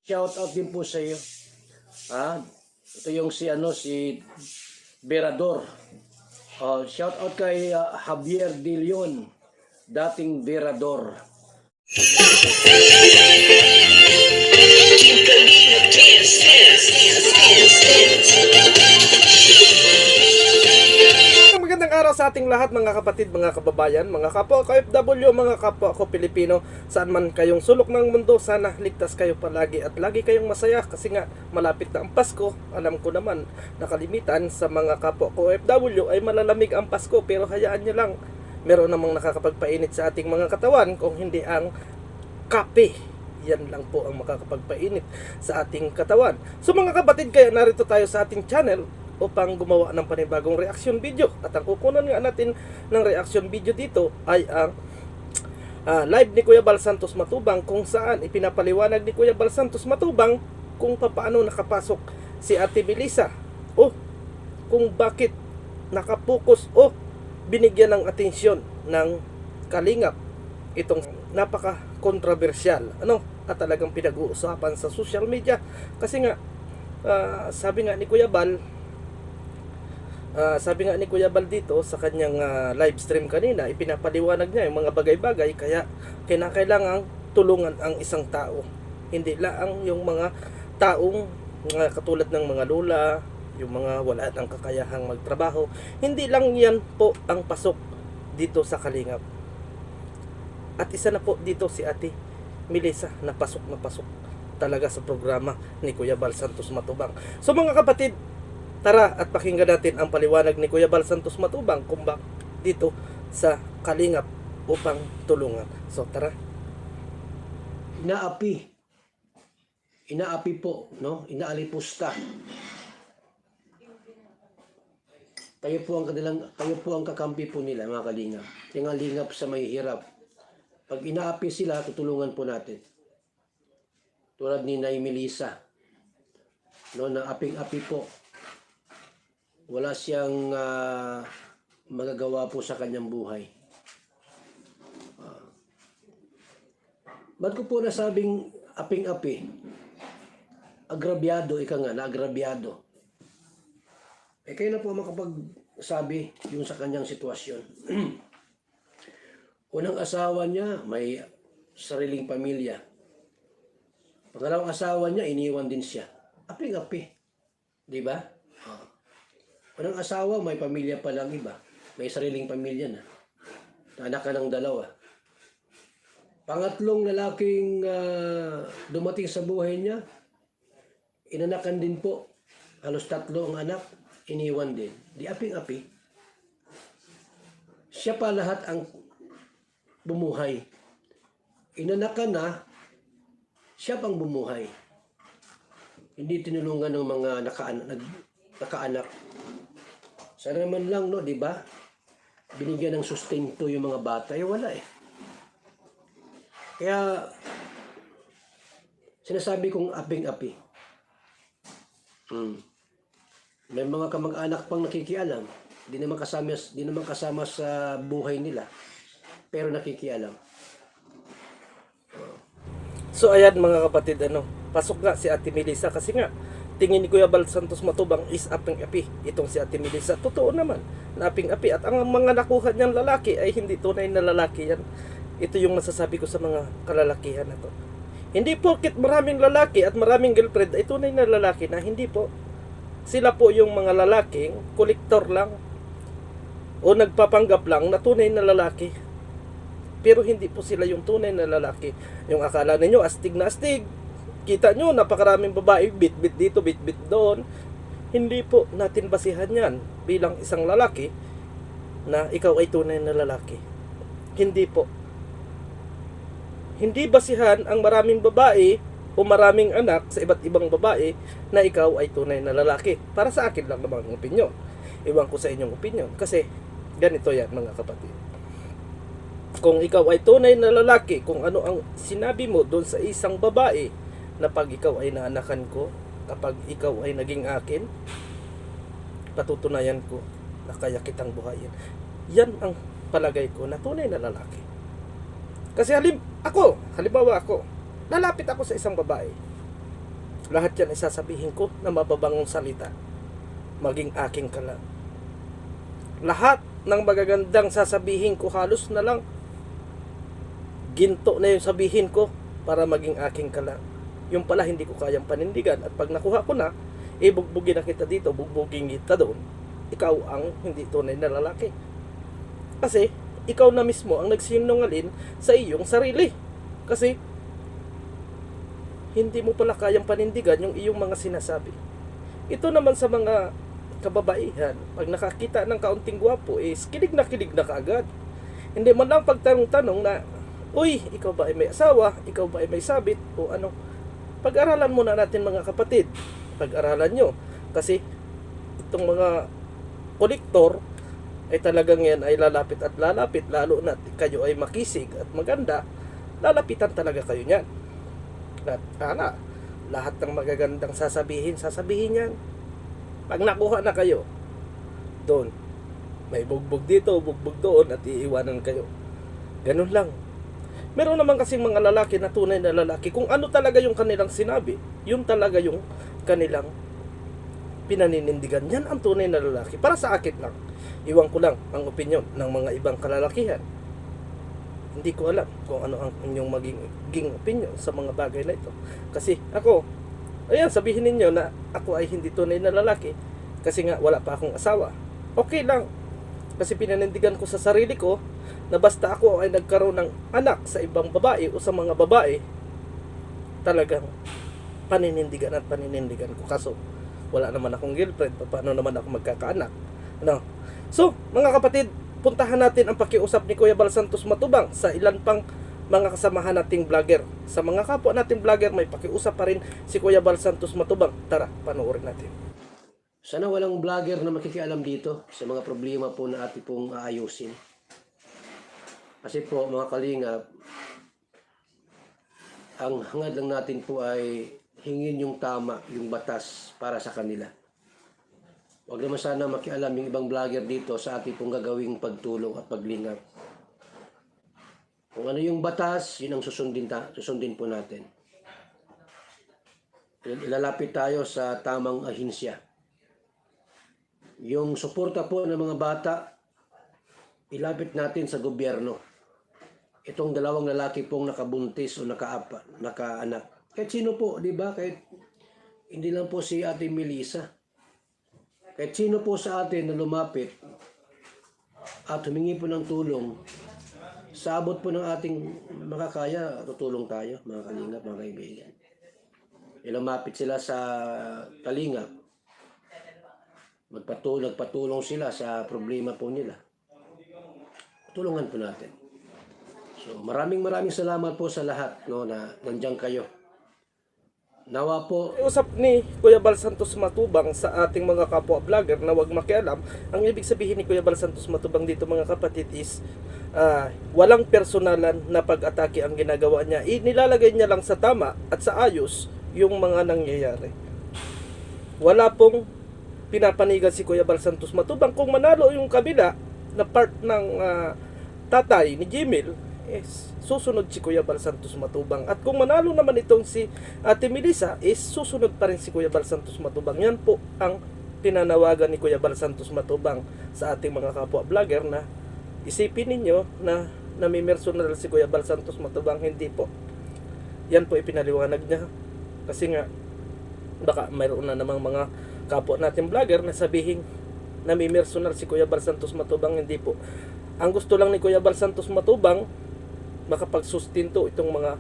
Shout out din po sa iyo. Ito yung si Berador. Shout out kay Javier De Leon, dating Berador. Magandang araw sa ating lahat, mga kapatid, mga kababayan, mga kapwa ko OFW, mga kapwa ko Pilipino, saan man kayong sulok ng mundo. Sana ligtas kayo palagi at lagi kayong masaya kasi nga malapit na ang Pasko. Alam ko naman na kalimitan sa mga kapwa ko OFW ay malalamig ang Pasko, pero hayaan nyo lang, meron namang nakakapagpainit sa ating mga katawan kung hindi ang kape. Yan lang po ang makakapagpainit sa ating katawan. So mga kapatid, kaya narito tayo sa ating channel upang gumawa ng panibagong reaction video. At ang kukunan nga natin ng reaction video dito ay ang live ni Kuya Bal Santos Matubang, kung saan ipinapaliwanag ni Kuya Bal Santos Matubang kung paano nakapasok si Ate Melissa, o kung bakit nakapokus o binigyan ng atensyon ng Kalingap itong napaka-controversial at talagang pinag-uusapan sa social media. Kasi nga sabi nga ni Kuya Bal dito sa kanyang live stream kanina, ipinapaliwanag niya yung mga bagay-bagay, kaya kinakailangang tulungan ang isang tao. Hindi lang yung mga taong katulad ng mga lola, yung mga wala ng kakayahang magtrabaho. Hindi lang yan po ang pasok dito sa Kalingap. At isa na po dito si Ate Melissa na pasok talaga sa programa ni Kuya Bal Santos Matubang. So mga kapatid, tara at pakinggan natin ang paliwanag ni Kuya Bal Santos Matubang kung bakit dito sa Kalingap upang tulungan. So tara. Inaapi po, no? Inaalipusta. Tayo po ang kakampi po nila, mga Kalingap. Yung Kalingap sa may hirap. Pag inaapi sila, tutulungan po natin. Tulad ni Nay Melissa, no, na aping-api po. Wala siyang magagawa po sa kanyang buhay. Ba't ko po nasabing aping-api? Agrabyado, naagrabyado. Kayo na po makapagsabi yung sa kanyang sitwasyon. Unang asawa niya, may sariling pamilya. Pangalawang asawa niya, iniwan din siya. Aping-api. Di ba? Unang asawa, may pamilya pa lang iba. May sariling pamilya na. Anak ka ng dalawa. Pangatlong lalaking dumating sa buhay niya, inanakan din po. Halos 3 ang anak, iniwan din. Di aping-api. Siya pa lahat ang bumuhay. Inanakan na, siya pang bumuhay. Hindi tinulungan ng mga nakaanak. Sana naman lang, no, di ba? Binigyan ng sustento yung mga bata, wala eh. Kaya sinasabi kong aping-api. May mga kamag-anak pang nakikialam, di naman kasama sa buhay nila, pero nakikialam. So ayan mga kapatid, pasok nga si Ate Melissa kasi nga tingin ni Kuya Bal Santos Matubang is aping-api itong si Ate Melissa. Totoo naman na aping-api, at ang mga nakuha niyang lalaki ay hindi tunay na lalaki yan. Ito yung masasabi ko sa mga kalalakihan na to. Hindi porket maraming lalaki at maraming girlfriend ay tunay na lalaki na. Hindi po. Sila po yung mga lalaking kolektor lang o nagpapanggap lang na tunay na lalaki. Pero hindi po sila yung tunay na lalaki. Yung akala ninyo astig na astig. Kita nyo, napakaraming babae, bit-bit dito, bit-bit doon. Hindi po natin basihan yan bilang isang lalaki na ikaw ay tunay na lalaki. Hindi po. Hindi basihan ang maraming babae o maraming anak sa iba't ibang babae na ikaw ay tunay na lalaki. Para sa akin lang naman ang opinyon. Iwan ko sa inyong opinyon. Kasi ganito yan mga kapatid. Kung ikaw ay tunay na lalaki, kung ano ang sinabi mo doon sa isang babae, na pag ikaw ay naanakan ko, kapag ikaw ay naging akin, patutunayan ko na kaya kitang buhayin. Yan ang palagay ko na tunay na lalaki. Kasi halimbawa ako, lalapit ako sa isang babae. Lahat yan isasabihin ko na mababangong salita. Maging aking ka lang. Lahat ng magagandang sasabihin ko halos na lang ginto na yung sabihin ko para maging aking ka lang. Yung pala hindi ko kayang panindigan at pag nakuha ko na, bugbugin na kita dito, bugbugin kita doon. Ikaw ang hindi tunay na lalaki. Kasi ikaw na mismo ang nagsinungaling sa iyong sarili. Kasi hindi mo pala kayang panindigan yung iyong mga sinasabi. Ito naman sa mga kababaihan, pag nakakita ng kaunting gwapo, kilig na kaagad. Hindi man lang pagtanong-tanong na, uy, ikaw ba ay may asawa? Ikaw ba ay may sabit? O ano? Pag-aralan muna natin mga kapatid. Pag-aralan nyo. Kasi itong mga kolektor ay talagang yan ay lalapit at lalapit. Lalo na kayo ay makisig at maganda, lalapitan talaga kayo niyan. At lahat ng magagandang sasabihin yan. Pag nakuha na kayo, doon, may bugbog dito, bugbog doon, at iiwanan kayo. Ganun lang. Meron naman kasing mga lalaki na tunay na lalaki. Kung ano talaga yung kanilang sinabi, yun talaga yung kanilang pinaninindigan. Yan ang tunay na lalaki. Para sa akin lang. Iwan ko lang ang opinion ng mga ibang kalalakihan. Hindi ko alam kung ano ang inyong magiging opinion sa mga bagay na ito. Kasi ako, ayan, sabihin ninyo na ako ay hindi tunay na lalaki kasi nga wala pa akong asawa. Okay lang. Kasi pinanindigan ko sa sarili ko na basta ako ay nagkaroon ng anak sa ibang babae o sa mga babae, talagang paninindigan ko. Kaso wala naman akong girlfriend, paano naman ako magkakaanak? Ano? So, mga kapatid, puntahan natin ang pakiusap ni Kuya Bal Santos Matubang sa ilan pang mga kasamahan nating vlogger. Sa mga kapwa nating vlogger, may pakiusap pa rin si Kuya Bal Santos Matubang. Tara, panoorin natin. Sana walang vlogger na makikialam dito sa mga problema po na ating pong aayusin. Kasi po mga kalingap, ang hangad lang natin po ay hingin yung tama, yung batas para sa kanila. Huwag naman sana makialam yung ibang vlogger dito sa ating pong gagawing pagtulong at paglingap. Kung ano yung batas, yun ang susundin po natin. Ilalapit tayo sa tamang ahinsya. Yung suporta po ng mga bata, ilapit natin sa gobyerno. Itong dalawang lalaki pong nakabuntis o nakaanak. Kahit sino po, di ba? Kahit hindi lang po si Ate Melissa. Kahit sino po sa atin na lumapit at humingi po ng tulong, sa abot po ng ating makakaya, tutulong tayo, mga kalingap, mga kaibigan. Lumapit sila sa kalingap, nagpatulong sila sa problema po nila. Tulungan po natin. So, maraming salamat po sa lahat, no, na nandiyan kayo. Nawa po. Usap ni Kuya Bal Santos Matubang sa ating mga kapwa vlogger na wag makialam. Ang ibig sabihin ni Kuya Bal Santos Matubang dito mga kapatid is walang personalan na pag-atake ang ginagawa niya. Nilalagay niya lang sa tama at sa ayos yung mga nangyayari. Wala pong pinapanigan si Kuya Bal Santos Matubang. Kung manalo yung kabila na part ng tatay ni Jimil, susunod si Kuya Bal Santos Matubang. At kung manalo naman itong si Ate Melissa, susunod pa rin si Kuya Bal Santos Matubang. Yan po ang pinanawagan ni Kuya Bal Santos Matubang sa ating mga kapwa vlogger na isipin ninyo na namimersonal si Kuya Bal Santos Matubang. Hindi po. Yan po ipinaliwanag niya. Kasi nga, baka mayroon na namang mga kapwa natin vlogger na sabihin namimersonal si Kuya Bal Santos Matubang. Hindi po. Ang gusto lang ni Kuya Bal Santos Matubang, makapagsustinto itong mga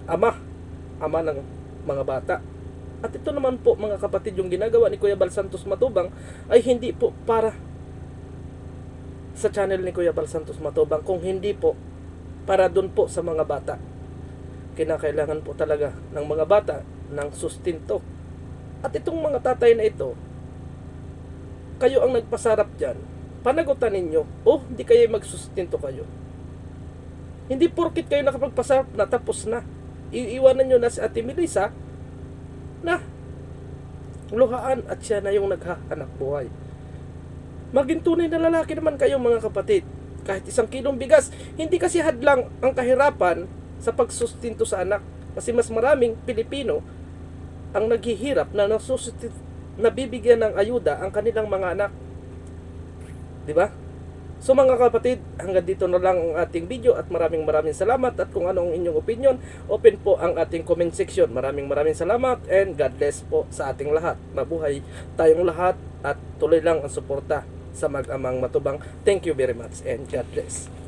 ama ng mga bata. At ito naman po mga kapatid, yung ginagawa ni Kuya Bal Santos Matubang ay hindi po para sa channel ni Kuya Bal Santos Matubang, kung hindi po para dun po sa mga bata. Kinakailangan po talaga ng mga bata ng sustinto. At itong mga tatay na ito, kayo ang nagpasarap dyan, panagutan ninyo, hindi kayo magsustinto kayo. Hindi porkit kayo nakapagpasarap na tapos na. Iiwanan nyo na si Ate Melissa na luhaan at siya na yung naghahanap buhay. Maging tunay na lalaki naman kayo mga kapatid. Kahit 1 kilong bigas, hindi kasi hadlang ang kahirapan sa pagsustinto sa anak. Kasi mas maraming Pilipino ang naghihirap na nabibigyan ng ayuda ang kanilang mga anak. 'Di ba? So mga kapatid, hanggang dito na lang ang ating video at maraming salamat. At kung ano ang inyong opinion, open po ang ating comment section. Maraming salamat and God bless po sa ating lahat. Mabuhay tayong lahat at tuloy lang ang suporta sa Mag-amang Matubang. Thank you very much and God bless.